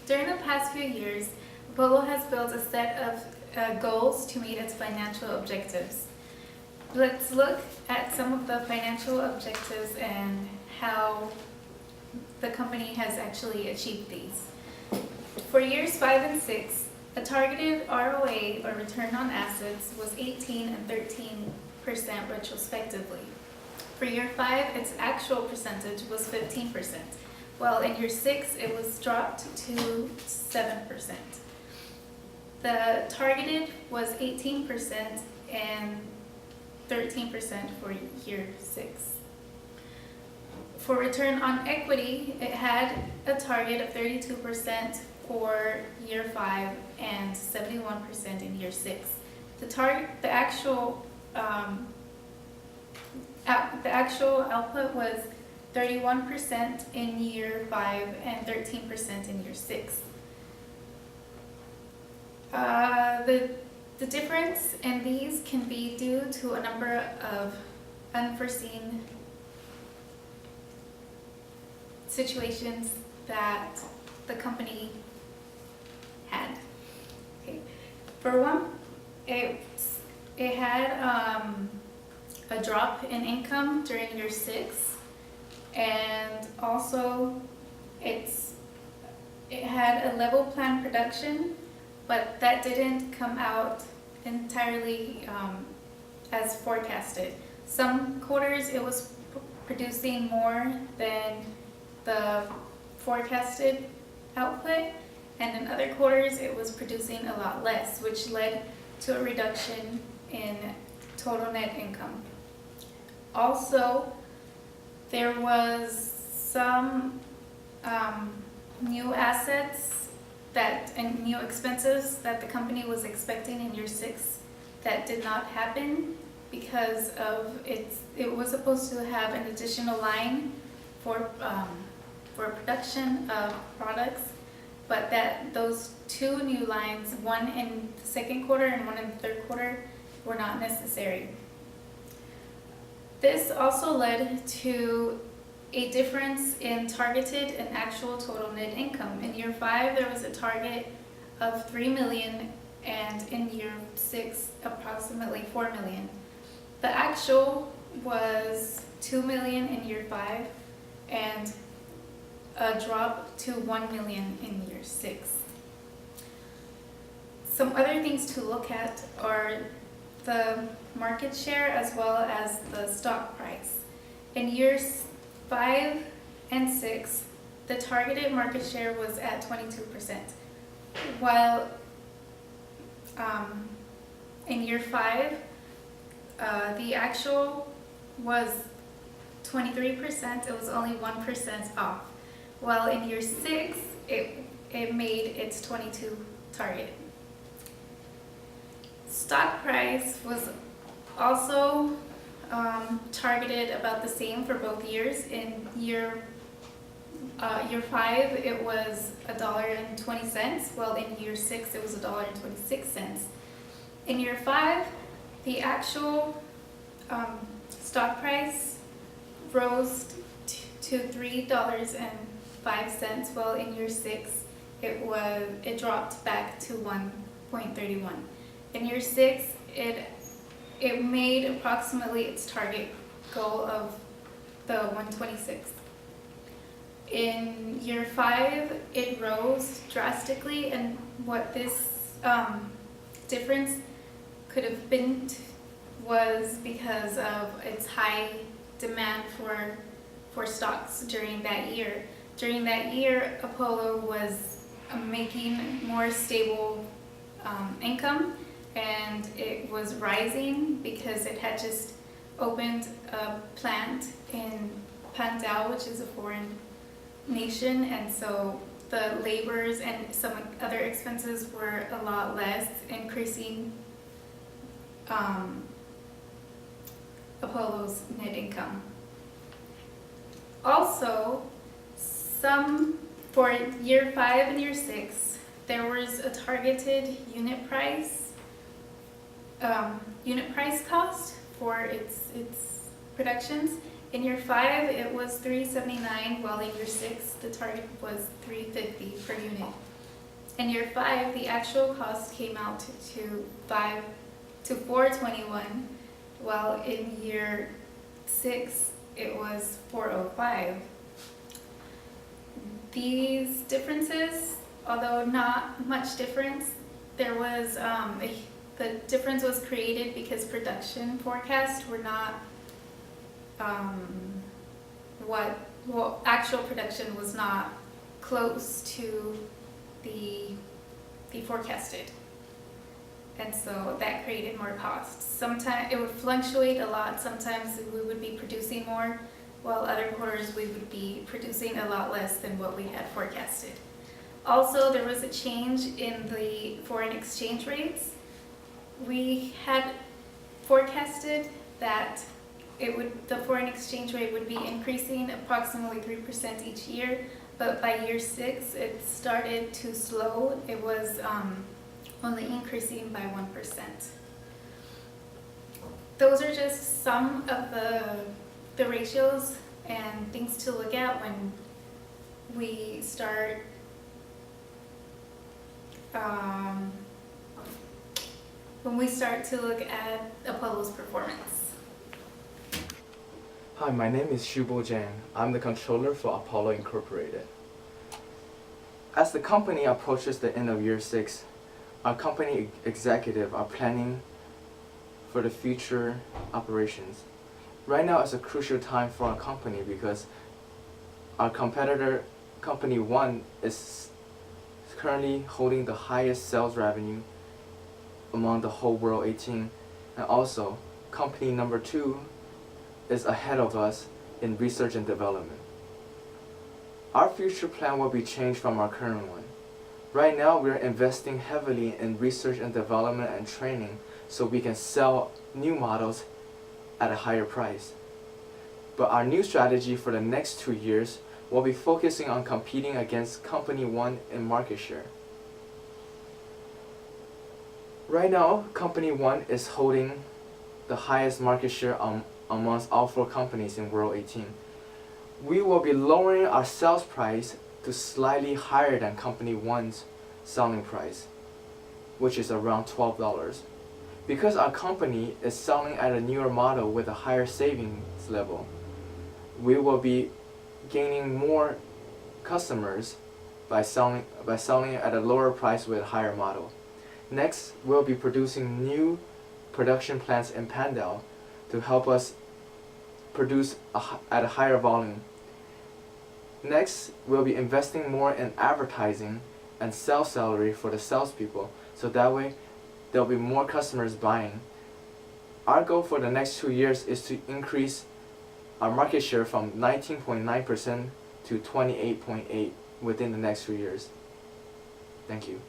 During the past few years, Apollo has built a set of goals to meet its financial objectives. Let's look at some of the financial objectives and how the company has actually achieved these. For years 5 and 6, a targeted ROA, or return on assets, was 18 and 13% retrospectively. For year 5, its actual percentage was 15%, while in year 6, it was dropped to 7%. The targeted was 18% and 13% for year 6. For return on equity, it had a target of 32% for year 5 and 71% in year 6. The actual output was 31% in year 5 and 13% in year 6. The difference in these can be due to a number of unforeseen situations that the company had. Okay. For one, it had a drop in income during year 6, and also it had a level plan production, but that didn't come out entirely as forecasted. Some quarters it was producing more than the forecasted output, and in other quarters it was producing a lot less, which led to a reduction in total net income. Also, there was some new assets and new expenses that the company was expecting in year 6 that did not happen because of it was supposed to have an additional line for production of products, but those 2 new lines, one in the second quarter and one in the third quarter, were not necessary. This also led to a difference in targeted and actual total net income. In year 5, there was a target of $3 million, and in year 6, approximately $4 million. The actual was $2 million in year 5, and a drop to $1 million in year 6. Some other things to look at are the market share as well as the stock price. In years 5 and 6, the targeted market share was at 22%, while in year 5, the actual was 23%, it was only 1% off, while in year 6, it made its 22 target. Stock price was also targeted about the same for both years. In year 5, it was $1.20, while in year 6, it was $1.26. In year 5, the actual stock price rose to $3.05, while in year 6, it dropped back to 1.31. In year 6, it made approximately its target goal of the 126. In year 5, it rose drastically, and what this difference could have been was because of its high demand for stocks during that year. During that year, Apollo was making more stable income, and it was rising because it had just opened a plant in Pandau, which is a foreign nation, and so the labors and some other expenses were a lot less, increasing Apollo's net income. Also, for year 5 and year 6, there was a targeted unit price cost for its productions. In year 5, it was $3.79, while in year 6, the target was $3.50 per unit. In year 5, the actual cost came out to 421, while in year 6 it was 405. These differences, although not much difference, there was the difference was created because production forecasts were not actual production was not close to the forecasted, and so that created more costs. Sometimes it would fluctuate a lot. Sometimes we would be producing more, while other quarters we would be producing a lot less than what we had forecasted. Also, there was a change in the foreign exchange rates. We had forecasted that the foreign exchange rate would be increasing approximately 3% each year, but by year 6 it started to slow. It was only increasing by 1%. Those are just some of the ratios and things to look at when we start to look at Apollo's performance. Hi, my name is Shubo Jang. I'm the controller for Apollo Incorporated. As the company approaches the end of year 6, our company executives are planning for the future operations. Right now is a crucial time for our company because our competitor, Company 1, is currently holding the highest sales revenue among the whole World 18, and also Company number 2 is ahead of us in research and development. Our future plan will be changed from our current one. Right now, we're investing heavily in research and development and training so we can sell new models at a higher price. But our new strategy for the next 2 years will be focusing on competing against Company 1 in market share. Right now, Company 1 is holding the highest market share amongst all 4 companies in World 18. We will be lowering our sales price to slightly higher than Company 1's selling price, which is around $12. Because our company is selling at a newer model with a higher savings level, we will be gaining more customers by selling at a lower price with a higher model. Next, we'll be producing new production plants in Pandal to help us produce at a higher volume. Next, we'll be investing more in advertising and sales salary for the salespeople, so that way there'll be more customers buying. Our goal for the next 2 years is to increase our market share from 19.9% to 28.8% within the next 2 years. Thank you.